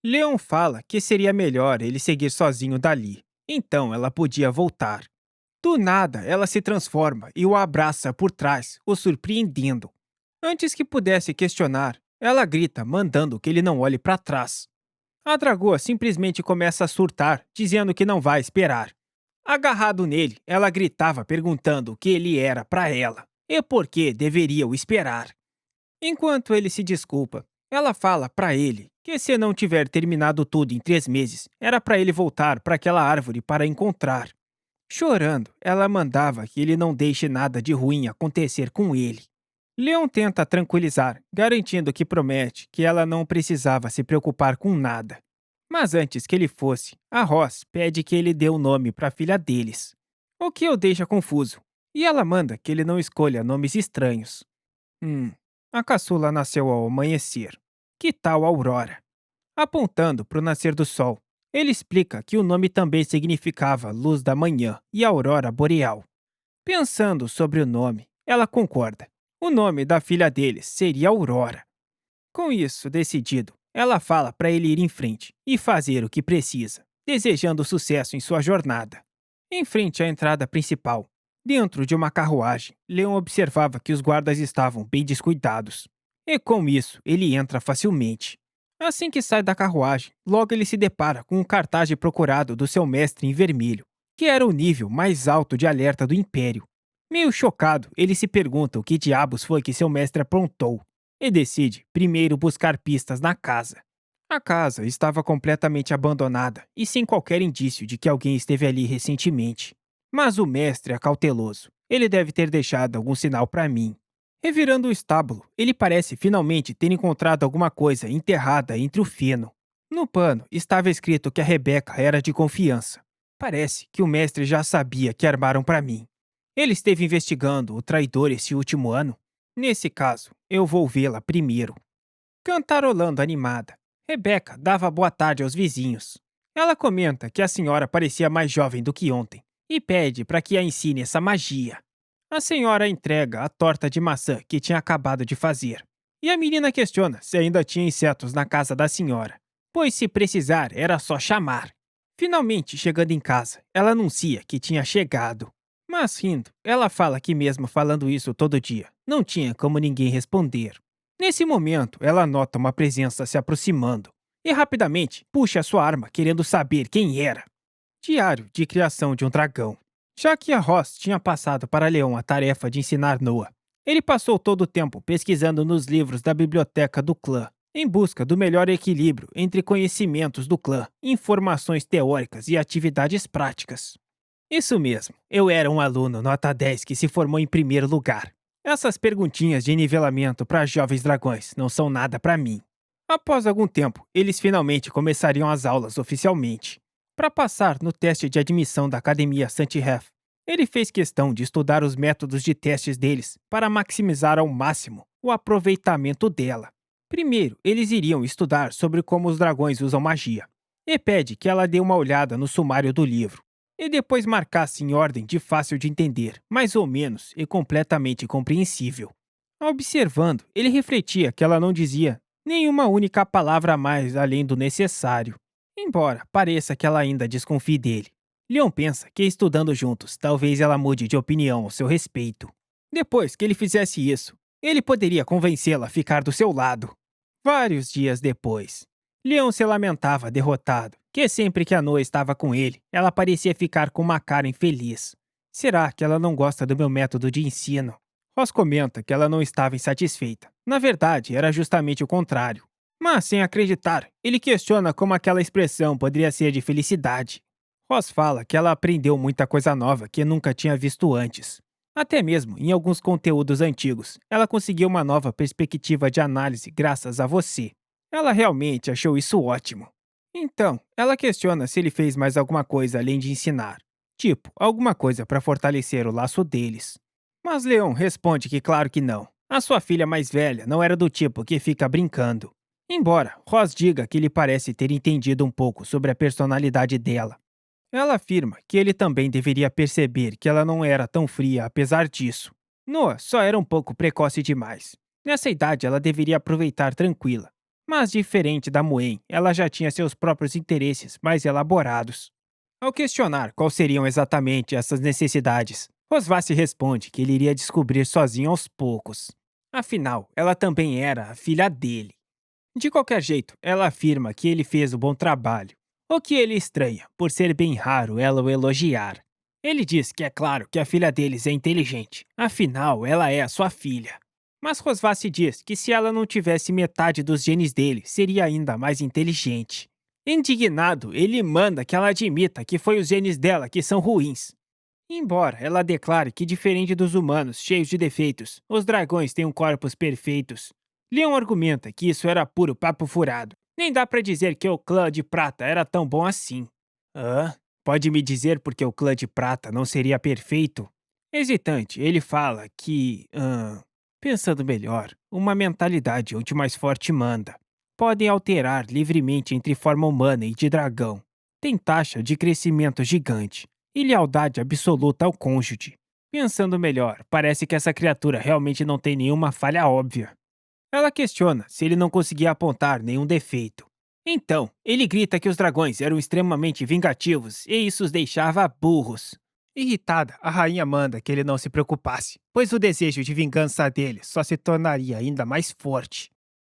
Leon fala que seria melhor ele seguir sozinho dali. Então ela podia voltar. Do nada, ela se transforma e o abraça por trás, o surpreendendo. Antes que pudesse questionar, ela grita, mandando que ele não olhe para trás. A dragoa simplesmente começa a surtar, dizendo que não vai esperar. Agarrado nele, ela gritava perguntando o que ele era para ela e por que deveria o esperar. Enquanto ele se desculpa, ela fala para ele que se não tiver terminado tudo em 3 meses, era para ele voltar para aquela árvore para encontrar. Chorando, ela mandava que ele não deixe nada de ruim acontecer com ele. Leon tenta tranquilizar, garantindo que promete que ela não precisava se preocupar com nada. Mas antes que ele fosse, a Ross pede que ele dê o nome para a filha deles, o que o deixa confuso, e ela manda que ele não escolha nomes estranhos. Hum, a caçula nasceu ao amanhecer. Que tal Aurora? Apontando para o nascer do sol, ele explica que o nome também significava luz da manhã e aurora boreal. Pensando sobre o nome, ela concorda. O nome da filha deles seria Aurora. Com isso decidido, ela fala para ele ir em frente e fazer o que precisa, desejando sucesso em sua jornada. Em frente à entrada principal, dentro de uma carruagem, Leon observava que os guardas estavam bem descuidados. E com isso, ele entra facilmente. Assim que sai da carruagem, logo ele se depara com um cartaz de procurado do seu mestre em vermelho, que era o nível mais alto de alerta do Império. Meio chocado, ele se pergunta o que diabos foi que seu mestre aprontou e decide primeiro buscar pistas na casa. A casa estava completamente abandonada e sem qualquer indício de que alguém esteve ali recentemente. Mas o mestre é cauteloso. Ele deve ter deixado algum sinal para mim. Revirando o estábulo, ele parece finalmente ter encontrado alguma coisa enterrada entre o feno. No pano estava escrito que a Rebeca era de confiança. Parece que o mestre já sabia que armaram para mim. Ele esteve investigando o traidor esse último ano. Nesse caso, eu vou vê-la primeiro. Cantarolando animada, Rebeca dava boa tarde aos vizinhos. Ela comenta que a senhora parecia mais jovem do que ontem e pede para que a ensine essa magia. A senhora entrega a torta de maçã que tinha acabado de fazer. E a menina questiona se ainda tinha insetos na casa da senhora, pois se precisar era só chamar. Finalmente, chegando em casa, ela anuncia que tinha chegado. Mas rindo, ela fala que mesmo falando isso todo dia, não tinha como ninguém responder. Nesse momento, ela nota uma presença se aproximando e rapidamente puxa sua arma querendo saber quem era. Diário de criação de um dragão. Já que a Ross tinha passado para Leon a tarefa de ensinar Noah, ele passou todo o tempo pesquisando nos livros da biblioteca do clã, em busca do melhor equilíbrio entre conhecimentos do clã, informações teóricas e atividades práticas. Isso mesmo, eu era um aluno nota 10 que se formou em primeiro lugar. Essas perguntinhas de nivelamento para jovens dragões não são nada para mim. Após algum tempo, eles finalmente começariam as aulas oficialmente. Para passar no teste de admissão da Academia Santiref, ele fez questão de estudar os métodos de testes deles para maximizar ao máximo o aproveitamento dela. Primeiro, eles iriam estudar sobre como os dragões usam magia, e pede que ela dê uma olhada no sumário do livro, e depois marcasse em ordem de fácil de entender, mais ou menos, e completamente compreensível. Observando, ele refletia que ela não dizia nenhuma única palavra a mais além do necessário. Embora pareça que ela ainda desconfie dele, Leon pensa que estudando juntos, talvez ela mude de opinião ao seu respeito. Depois que ele fizesse isso, ele poderia convencê-la a ficar do seu lado. Vários dias depois, Leon se lamentava derrotado, que sempre que a Noa estava com ele, ela parecia ficar com uma cara infeliz. Será que ela não gosta do meu método de ensino? Ross comenta que ela não estava insatisfeita. Na verdade, era justamente o contrário. Mas, sem acreditar, ele questiona como aquela expressão poderia ser de felicidade. Ross fala que ela aprendeu muita coisa nova que nunca tinha visto antes. Até mesmo em alguns conteúdos antigos, ela conseguiu uma nova perspectiva de análise graças a você. Ela realmente achou isso ótimo. Então, ela questiona se ele fez mais alguma coisa além de ensinar. Tipo, alguma coisa para fortalecer o laço deles. Mas Leon responde que claro que não. A sua filha mais velha não era do tipo que fica brincando. Embora Ross diga que ele parece ter entendido um pouco sobre a personalidade dela. Ela afirma que ele também deveria perceber que ela não era tão fria apesar disso. Noah só era um pouco precoce demais. Nessa idade ela deveria aproveitar tranquila. Mas diferente da Moen, ela já tinha seus próprios interesses mais elaborados. Ao questionar quais seriam exatamente essas necessidades, Rosvassi responde que ele iria descobrir sozinho aos poucos. Afinal, ela também era a filha dele. De qualquer jeito, ela afirma que ele fez um bom trabalho, o que ele estranha, por ser bem raro ela o elogiar. Ele diz que é claro que a filha deles é inteligente, afinal, ela é a sua filha. Mas Rosvassi diz que se ela não tivesse metade dos genes dele, seria ainda mais inteligente. Indignado, ele manda que ela admita que foi os genes dela que são ruins. Embora ela declare que, diferente dos humanos cheios de defeitos, os dragões têm corpos perfeitos, Leon argumenta que isso era puro papo furado. Nem dá pra dizer que o clã de prata era tão bom assim. Hã? Pode me dizer por que o clã de prata não seria perfeito? Hesitante, ele fala que, pensando melhor, uma mentalidade onde o mais forte manda. Podem alterar livremente entre forma humana e de dragão. Tem taxa de crescimento gigante e lealdade absoluta ao cônjuge. Pensando melhor, parece que essa criatura realmente não tem nenhuma falha óbvia. Ela questiona se ele não conseguia apontar nenhum defeito. Então, ele grita que os dragões eram extremamente vingativos e isso os deixava burros. Irritada, a rainha manda que ele não se preocupasse, pois o desejo de vingança dele só se tornaria ainda mais forte.